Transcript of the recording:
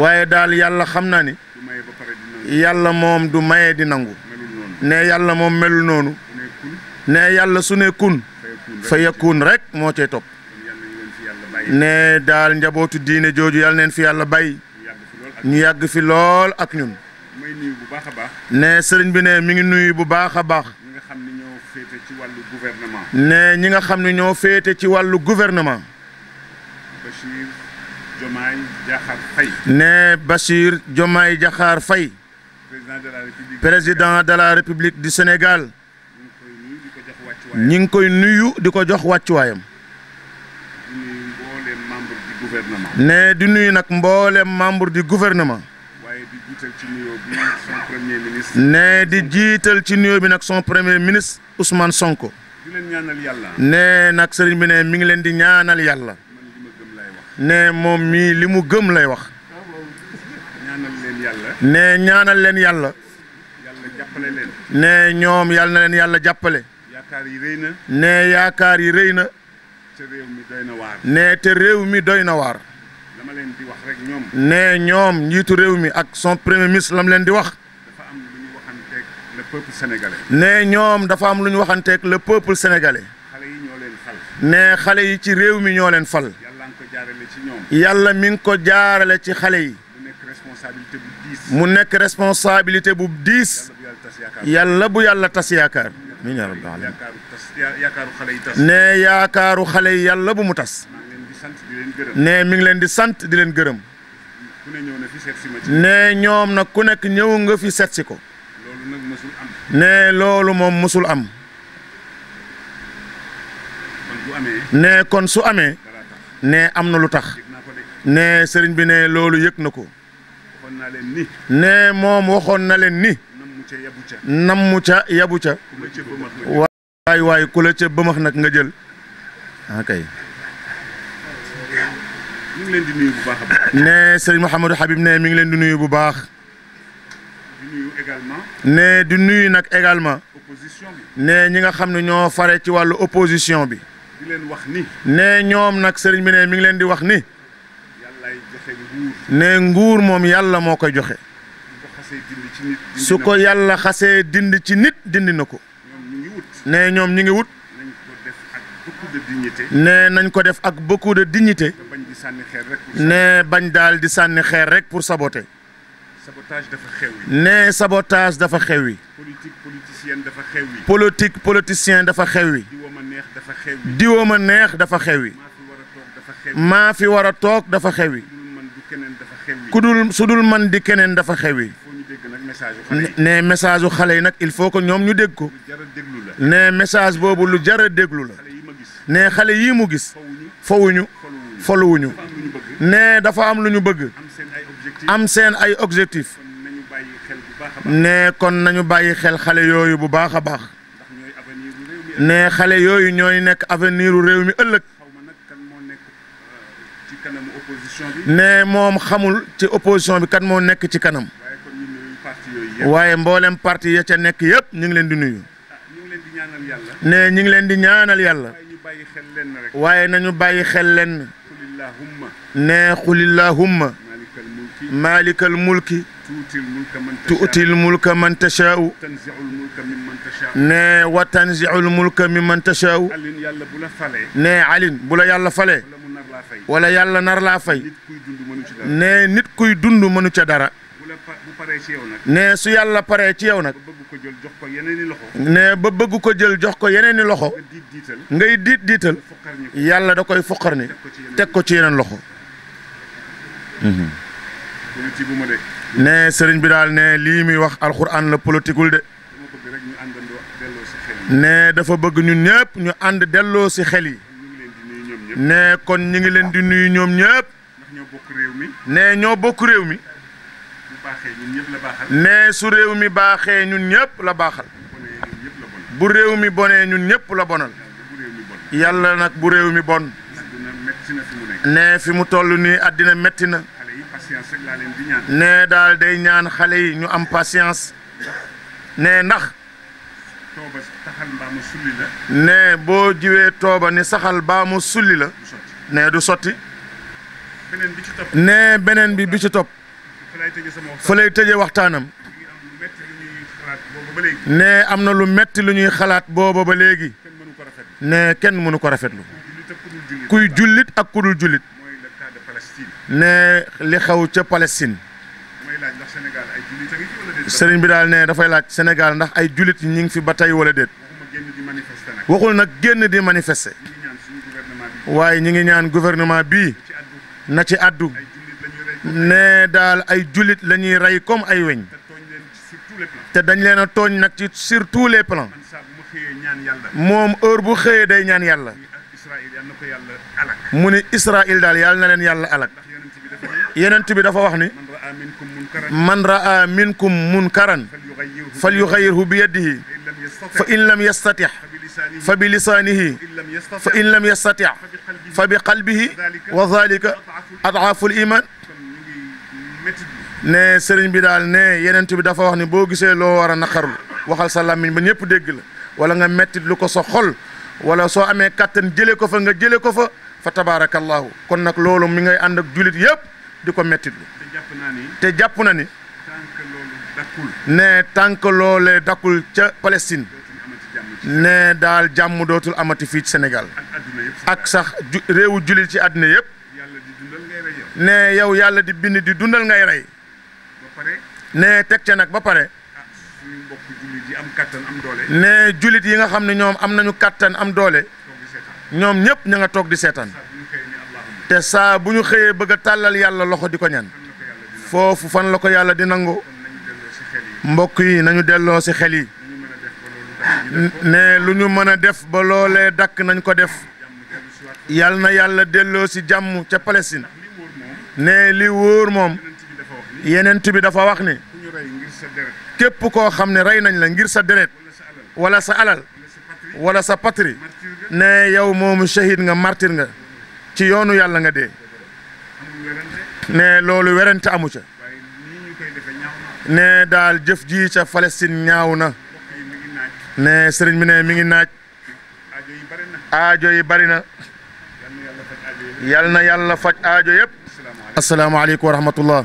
waaye daal yàlla xam naa ni yàlla moom du maye di nangu ne yàlla moom melul noonu ne yàlla su ne kun fa yakun rek moo cay topp ne daal njabootu diine jooju yàlla neen fi yàlla bay ñu yàgg fi lool ak ñun ne sëriñ bi ne mi ngi nuyu bu baax a baax ne ñi nga xam ne ñoo féete ci wàllu gouvernement ne Bachir Diomaye Diakhar Faye président de la République du Sénégal ñi ngi koy nuyu di ko jox wàccuwaayam ne di nuyu nag mboolem membre du gouvernement ne di jiital ci nuyoo bi nag son premier ministre Ousmane Sonko ne nag sëriñ bi ne mi ngi leen di ñaanal yàlla ne moom mii li mu gëm lay wax ne ñaanal leen yàlla ne ñoom yàlla na leen yàlla jàppale ne yaakaar yi rëy na ne te réew mi doy na waar ne ñoom njiitu réew mi ak son premier ministre lam leen di wax ne ñoom dafa am lu ñu waxanteeg le peuple sénégalais ne xale yi ci réew mi ñoo leen fal yàlla mi ngi ko jaarale ci xale yi mu nekk responsabilité bu diis yàlla bu yàlla tas yaakaar ne yaakaaru xale yi yàlla bu mu tas ne mi ngi leen di sant di leen gërëm ne ñoom nag ku nekk ñëw nga fi seet si ko ne loolu moom musul am ne kon su amee ne am na lu tax ne sëriñ bi ne loolu yëg na ko ne moom waxoon na leen ni nammu ca yabu ca waay ku la ca bëmax nag nga jël kay ne sëriñ Mouhamadou Habib ne mi ngi leen di nuyu bu baax ne di nuyu nag également ne ñi nga xam ne ñoo fare ci wàllu opposition bi ne ñoom nag sëriñ bi ne mi ngi leen di wax ni ne nguur moom yàlla moo koy joxe su ko yàlla xasee dindi ci nit dindi na ko ne ñoom ñi ngi wut ne nañ ko def ak beaucoup de dignité ne bañ daal di sànni xeer rek pour saboter ne sabotage dafa xewi politique politicien dafa xewi diwa ma neex dafa xewi maa fi war a toog dafa xewi ku dul su dul man di keneen dafa xewi ne message u xale yi nag il faut que ñoom ñu dégg ko ne message boobu lu jar a déglu la ne xale yii mu gis fowuñu foluwuñu ne dafa am lu ñu bëgg am seen ay objectif ne kon nañu bàyyi xel xale yooyu bu baax a baax ne xale yooyu ñooy nekk avenir u réew mi ëllëg ne moom xamul ci opposition bi kan moo nekk ci kanam waaye mboolem parti ya ca nekk yëpp ñu ngi leen di nuyu ne ñu ngi leen di ñaanal yàlla waaye nañu bàyyi xel leen ne xulillahumma maalikal mulki tuutil mulka man tashaa'u ne wa tanzi'ul mulka mimman tashaa'u ne alin bu la yàlla falee wala yàlla nar laa fay ne nit kuy dund mënu ca dara ne su yàlla paree ci yow nag ne ba bëgg ko jël jox ko yeneen i loxo ngay diital yàlla da koy foqar ni teg ko ci yeneen loxo ne sëriñ bi daal ne lii muy wax alxuraan la politikul de ne dafa bëgg ñun ñëpp ñu ànd delloo si xel yi ne kon ñu ngi leen di nuyu ñoom ñëpp ne ñoo bokk réew mi ne su réew mi baaxee ñun ñëpp la baaxal bu réew mi bonee ñun ñëpp la bonal yàlla nag bu réew mi bon ne fi mu toll nii àddina metti na ne daal day ñaan xale yi ñu am patience ne ndax ne boo jiwee tooba ni saxal baa mu sulli la ne du sotti ne beneen bi ci topp fa lay tëje waxtaanam ne am na lu metti lu ñuy xalaat booba ba léegi ne kenn mënu ko rafetlu kuy jullit ak kudul jullit ne li xew ca Palestine sëriñ bi daal ne dafay laaj Sénégal ndax ay jullit ñi ngi fi ba tey wala déet waxul nag génn di manifester waaye ñi ngi ñaan gouvernement bii na ci addu ne daal ay jullit la ñuy rey comme ay weñ te dañ leen a tooñ nag ci sur tous les plans moom heure bu xëyee day ñaan yàlla mu ni Israël daal yàlla na leen yàlla alak yenent bi dafa wax ni man raa minkum munkaran fal yuxayyirhu bi yadihi fa in lam yastatix fa bi lisaanihi fa in lam yastatix fa bi qalbihi wa dhalika ad'aful iman ne sëriñ bi daal ne yenent bi dafa wax ni boo gisee loo war a naqarlu waxal sa làmmiñ ba ñëpp dégg la wala nga mettit lu ko sa xol wala soo amee kàttan jëlee ko fa nga jëlee ko fa tabaarakallahu kon nag loolu mi ngay ànd ak julit yëpp di ko mettit lu te jàpp na ni ne tànk loolee dakkul ca Palestine ne daal jàmm dootul amati fii ci Sénégal ak sax réewu julit ci àddina yëpp ne yow yàlla di bind di dundal ngay rey ne teg ca nag ba pare ne julit yi nga xam ne ñoom am nañu kàttan am doole ñoom ñëpp ña nga toog di seetaan te saa bu ñu xëyee bëgg a tàllal yàlla loxo di ko ñaan foofu fan la ko yàlla di nangu mbokk yi nañu delloo si xel yi ne lu ñu mën a def ba loolee dakk nañ ko def yàlla na yàlla delloo si jàmm ca Palestine ne li wóor moom yenent bi dafa wax ni képp koo xam ne rey nañ la ngir sa deret wala sa alal wala sa patrie ne yow moomu shahid nga martyr nga ci yoonu yàlla nga dee ne loolu werante amu ca ne daal jëf ji ca Palestine ñaaw na ne sëriñ bi ne mi ngi naaj aajo yi bari na yal na yàlla faj aajo yëpp asalaamaaleykum wa rahmatullah